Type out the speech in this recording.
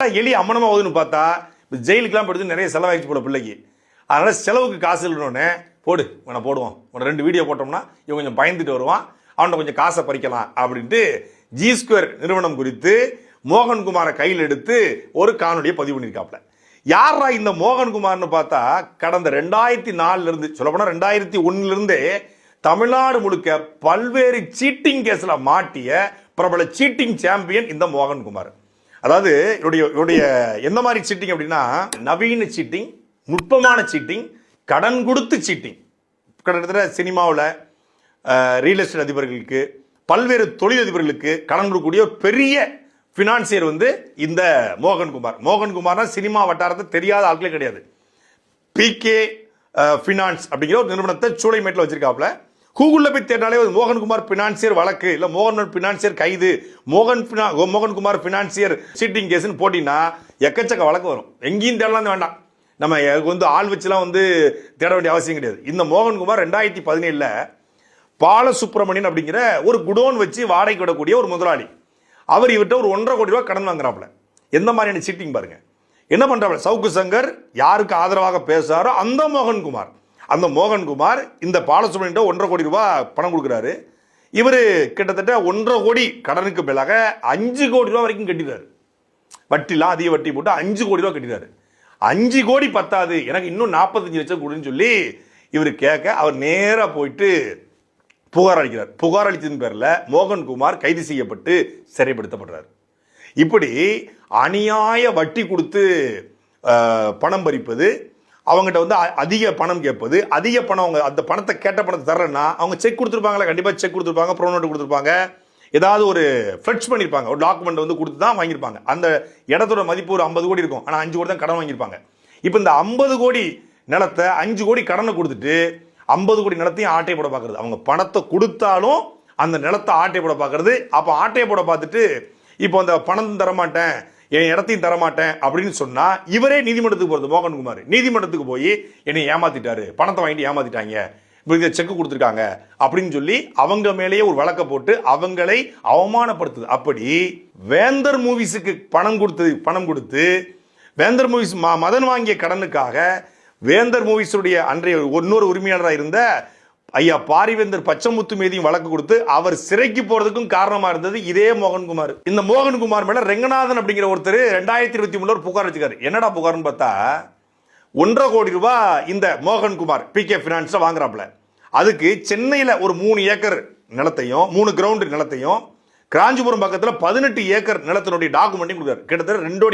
எலி அம்மனமா ஓதுன்னு பார்த்தா ஜெயிலுக்குலாம் படுத்து நிறைய செலவாயிடுச்சு போல பிள்ளைக்கு. அதனால செலவுக்கு காசு இல்லைன்னு போடு உன்னை போடுவோம், உன்னை 2 வீடியோ போட்டோம்னா இவன் கொஞ்சம் பயந்துட்டு வருவான், அவன்கிட்ட கொஞ்சம் காசை பறிக்கலாம் அப்படின்ட்டு ஜி ஸ்கொயர் நிறுவனம் குறித்து மோகன்குமாரை கையில் எடுத்து ஒரு காணொலியை பதிவு பண்ணியிருக்காப்ல. யாரா இந்த மோகன்குமார்னு பார்த்தா கடந்த 2004 இருந்து சொல்லப்போனா 2001 இருந்தே தமிழ்நாடு முழுக்க பல்வேறு சீட்டிங் கேஸ்ல மாட்டிய பிரபல சீட்டிங் சாம்பியன் இந்த மோகன்குமார். அதாவது இவருடைய எந்த மாதிரி சீட்டிங் அப்படின்னா, நவீன சீட்டிங், நுட்பமான சீட்டிங், கடன் கொடுத்து சீட்டிங். கிட்டத்தட்ட சினிமாவில் ரியல் எஸ்டேட் அதிபர்களுக்கு, பல்வேறு தொழிலதிபர்களுக்கு கடன் கொடுக்கக்கூடிய பெரிய பினான்சியர் இந்த மோகன்குமார். மோகன்குமார்னா சினிமா வட்டாரத்தை தெரியாத ஆட்களே கிடையாது. பிகே பினான்ஸ் அப்படிங்கிற ஒரு நிறுவனத்தை சூளைமேட்டில் வச்சிருக்காப்ல. கூகுளில் போய் தேடினாலே மோகன்குமார் பினான்சியர் வழக்கு, இல்லை மோகன் பினான்சியர் கைது, மோகன்குமார் பினான்சியர் சீட்டிங் கேஸ்ன்னு போட்டிங்கன்னா எக்கச்சக்க வழக்கு வரும். எங்கேயும் தேடலாம் வேண்டாம், நம்ம ஆள் வச்சுலாம் தேட வேண்டிய அவசியம் கிடையாது. இந்த மோகன்குமார் 2017 பாலசுப்ரமணியன் அப்படிங்கிற ஒரு குடோன் வச்சு வாடகைக்கு விடக்கூடிய ஒரு முதலாளி. அவர் இவர்கிட்ட ஒரு 1.5 கோடி ரூபாய் கடன் வாங்குறாப்புல. எந்த மாதிரியான சீட்டிங் பாருங்க. என்ன பண்றாப்புல, சவுக்கு சங்கர் யாருக்கு ஆதரவாக பேசுறாரோ அந்த மோகன்குமார் இந்த பாலசுப்ரமணியன் 1.5 கோடி ரூபாய் பணம் கொடுக்குறாரு. இவர் கிட்டத்தட்ட 1.5 கோடி கடனுக்கு மேலாக 5 கோடி ரூபாய் வரைக்கும் கட்டிடுறாரு. வட்டிலாம் அதிக வட்டி போட்டு 5 கோடி ரூபாய் கட்டிடுறாரு. 5 கோடி பத்தாது, எனக்கு இன்னும் 45 லட்சம் கொடுன்னு சொல்லி இவர் கேட்க அவர் நேராக போயிட்டு புகார் அளிக்கிறார். புகார் அளித்ததன் பேரில் மோகன்குமார் கைது செய்யப்பட்டு சிறைப்படுத்தப்படுறார். இப்படி அநியாய வட்டி கொடுத்து பணம் பறிப்பது, அவங்ககிட்ட அதிக பணம் கேட்பது, அதிக பணம் அவங்க அந்த பணத்தை கேட்ட பணத்தை தர்றேன்னா அவங்க செக் கொடுத்துருப்பாங்களா, கண்டிப்பாக செக் கொடுத்துருப்பாங்க, ப்ரோ நோட்டு கொடுத்துருப்பாங்க, ஏதாவது ஒரு ஃப்ளெக்ஸ் பண்ணியிருப்பாங்க, ஒரு டாக்குமெண்ட் கொடுத்து தான் வாங்கியிருப்பாங்க. அந்த இடத்தோட மதிப்பு ஒரு 50 கோடி இருக்கும், ஆனால் 5 கோடி தான் கடன் வாங்கியிருப்பாங்க. இப்போ இந்த 50 கோடி நிலத்தை 5 கோடி கடனை கொடுத்துட்டு 50 கோடி நிலத்தையும் ஆட்டை போட பார்க்கறது. அவங்க பணத்தை கொடுத்தாலும் அந்த நிலத்தை ஆட்டை போட பார்க்கறது. அப்போ ஆட்டையை போட பார்த்துட்டு இப்போ அந்த பணம் தரமாட்டேன், என் இடத்தையும் தரமாட்டேன் அப்படின்னு சொன்னா இவரே நீதிமன்றத்துக்கு போறது. மோகன்குமார் நீதிமன்றத்துக்கு போய் என்னை ஏமாத்திட்டாரு, பணத்தை வாங்கிட்டு ஏமாத்திட்டாங்க, இப்ப செக் கொடுத்துருக்காங்க அப்படின்னு சொல்லி அவங்க மேலேயே ஒரு வழக்க போட்டு அவங்களை அவமானப்படுத்துது. அப்படி வேந்தர் மூவிஸுக்கு பணம் கொடுத்து வேந்தர் மூவிஸ் மதன் வாங்கிய கடனுக்காக வேந்தர் மூவிஸுடைய அன்றைய இன்னொரு உரிமையாளராக இருந்த ஐயா பாரிவேந்தர் பச்சமுத்து மீதியும் வழக்கு கொடுத்து அவர் சிறைக்கு போறதுக்கும் காரணமா இருந்தது இதே மோகன்குமார். இந்த மோகன்குமார் மேல ரெங்கநாதன் அப்படிங்கிற ஒருத்தர் 2023 புகார் வச்சுக்காரு. என்னடா புகார்னு பார்த்தா 1.5 கோடி ரூபாய் இந்த மோகன்குமார் பிகே பினான்ஸ்ல வாங்குறாப்ல. அதுக்கு சென்னையில ஒரு 3 ஏக்கர் நிலத்தையும் 3 கிரவுண்ட் நிலத்தையும் காஞ்சிபுரம் பக்கத்துல 18 ஏக்கர் நிலத்தினுடைய டாக்குமெண்ட்டையும் கொடுத்தாரு. கிட்டத்தட்ட 2